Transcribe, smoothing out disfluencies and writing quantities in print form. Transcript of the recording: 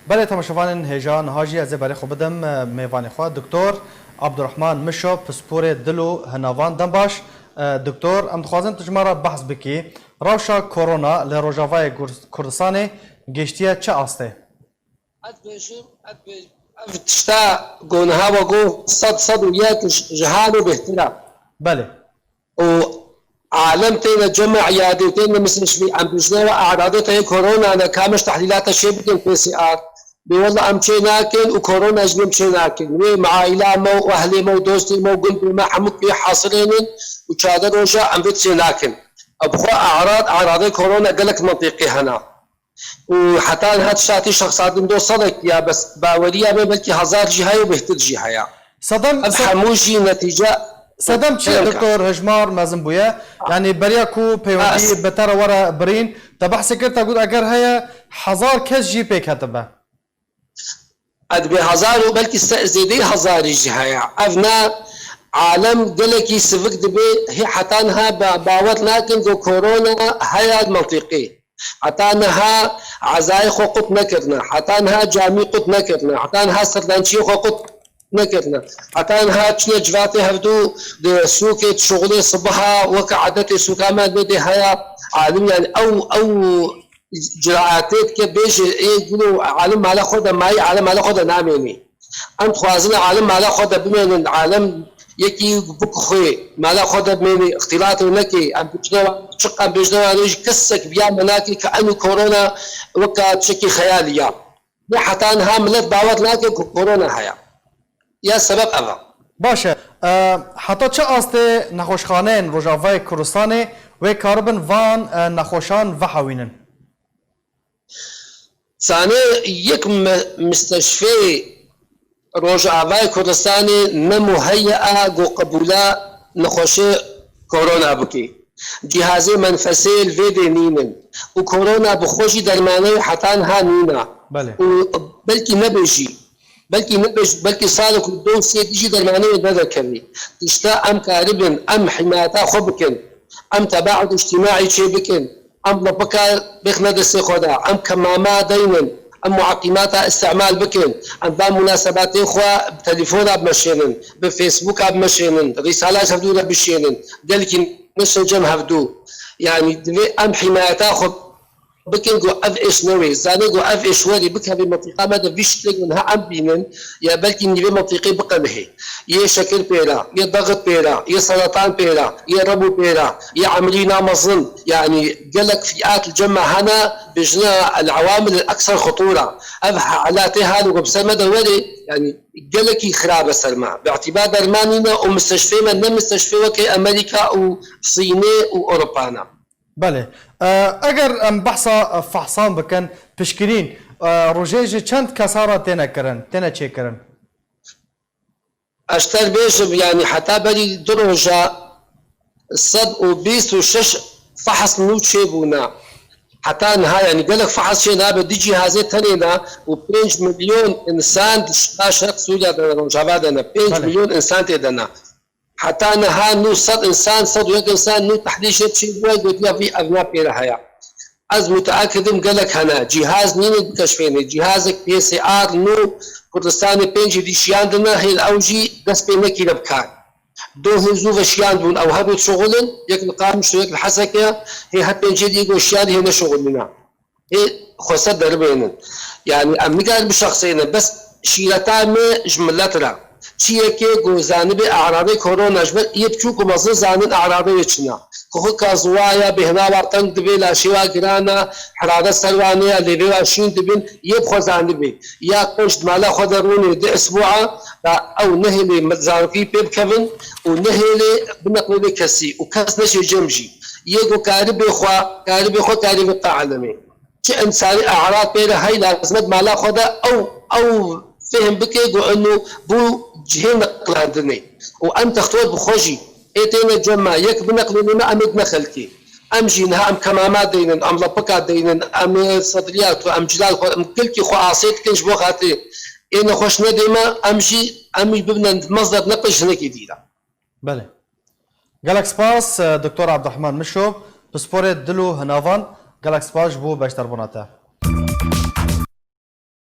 بله تماشاوان هیجان هاجی از برای خوب بدم میوانی خواه دکتر عبدالرحمن مشو پسپور دلو هنوان دم باش دکتر ام دخوازن تجمع بحث بکی روشا کرونا لروجاوای کردستان گشتیه چه آسته؟ تشتا قونها وقو صد وياك جهال وباهترام. بله. وعالم تينا جمع عيادتين مستشفى عم بجنوا اعراض كورونا انا كامش تحليلات شبكه PCR والله ام شيناكن وكورونا جنم شيناكن مع عائله مو واهلي مو دوستي مو قلت ما حمك حاصلين وشادر وجا عم بتشيناكن ابخو اعراض كورونا قالك منطقي هنا وحتى هاد الشاتي شخصات دو صدق يا بس باوريا بلكي هزار جهه وبهتر جهه صدم حموجي نتيجه صدم چی دکتر هجمار مازن بویا يعني بريا کو پیوندی بتر ورا برین تبحث کرد تقول اگر هيا هزار کس جی پی كتبه اد به هزار بلكي زيدي هزار جهه افنا عالم قالك سفك دبي هي حتى انها باوت لكن كورونا هيا منطقي حتى انها عزاي خوقت نكرنا حتى انها جامي قط نكرنا حتى انها سردانشي خوقت نكرنا حتى انها تشني جفاتي هفدو سوكة شغلي صبحها وكعدتي سوكامات بدي هيا عالم يعني او جرعاتات كبيش يقولوا عالم على خدا ماي عالم على خدا ناميني انت خوازنا عالم على خدا بمين العالم يكي بكخي مالا خدا بمين اختلاط ونكي عم بجنوا شق عم بجنوا ليش كسك بيا مناكي كأنه كورونا وكا تشكي خيالية حتى انها ملت باوت لكن كورونا هيا يا سبب أبا باشه حتی چه آسته نخوشخانه روجاوای کردستان و کاربن وان نخوشان و حوینن ثاني يك مستشفى روجاوای کردستان نمهيئة قبولا نخوشي كورونا بكي جهازي منفسي الفيدي نينن وكورونا بخوشي درماني حتى انها نينا بله بلكي نبجي بلكي صاروا دون سيد يجي درمانية بدا كمي تشتا ام كاربن ام حمايتا خبكن ام تباعد اجتماعي شي بكن ام لبكا بخنا دسي خدا ام كماما دينن ام معقماتها استعمال بكن ام بام مناسبات اخوة بتليفونها بمشينن بفيسبوك بمشينن رسالات هفدو بشينن قالك مسنجم هفدو يعني ام حمايتا خب بكن جو اف ايش نوي زاني جو اف ايش وري بك هذه المنطقه ما فيش تلاقي منها عم بينن يا بلكي نيفي منطقي بقى به يا شكل بيرا يا ضغط بيرا يا سرطان بيرا يا ربو بيرا يا عملينا مظن يعني قالك فئات الجمع هنا بجنا العوامل الاكثر خطوره افها علاتها لو بسمد ولي يعني قالك خراب السلمى باعتبار درماننا ومستشفى من مستشفى وكي امريكا وصيني واوروبانا بله اگر ام بحثا فحصان بکن پشکرین روژه چند کسارا تینا کرن تینا چه کرن اشتر بيش يعني حتى بدي دروجة صد وبيس وشش فحص نوت شيبونا حتى انها يعني قال لك فحص شيء بدي جهازات ثانية و5 مليون انسان شرق سوريا روجا 5 مليون انسان تدنا حتى انها نو صد انسان صد ويك انسان نو تحديد شيء قلت لها في ابناء بيرها از متاكد قال لك هنا جهاز نين بكشفيني جهازك بي سي ار نو كردستاني بينجي دي شياندنا هي الاوجي دس بينكي لبكان دو هزو شياندون او هبط شغلن يك القام شو يك الحسكه هي هات بينجي دي جو شيان هنا شغلنا هي خاصه دربين يعني ام قال بشخصين بس شيلتان جملتها چیه که گوزانی اعراض کرونا جبر یبچوک مزه زانن اعراض چنا که کازوایا بهنا وقتن دبی لاشوا گرانا حرارت سروانه لیبی واشین دبین یب خزانی بی یا قشت مالا خدرونی ده اسبوع او نهلی مزارکی بيب كيفن ونهلی بنقل كسي وكاس نشي جمجي يجو كارب خو كارب التعلمي شيء انساني اعراض بين هاي لازم مالا خدا او فهم بكي انه بو جهه نقلادني وانت خطوط بخوجي ايتين الجمع يك بنقل ما امد نخلكي امجي نها ام كمامات دينن ام لبكات دينن ام صدريات ام جلال ام كلكي خو عاصيت كنج بو خاطري انا خوش نديما امي ببنا مصدر نقل هناك ديلا بله قالك سباس دكتور عبد الرحمن مشو بسبورت دلو هنافان قالك سباس بو باش تربوناته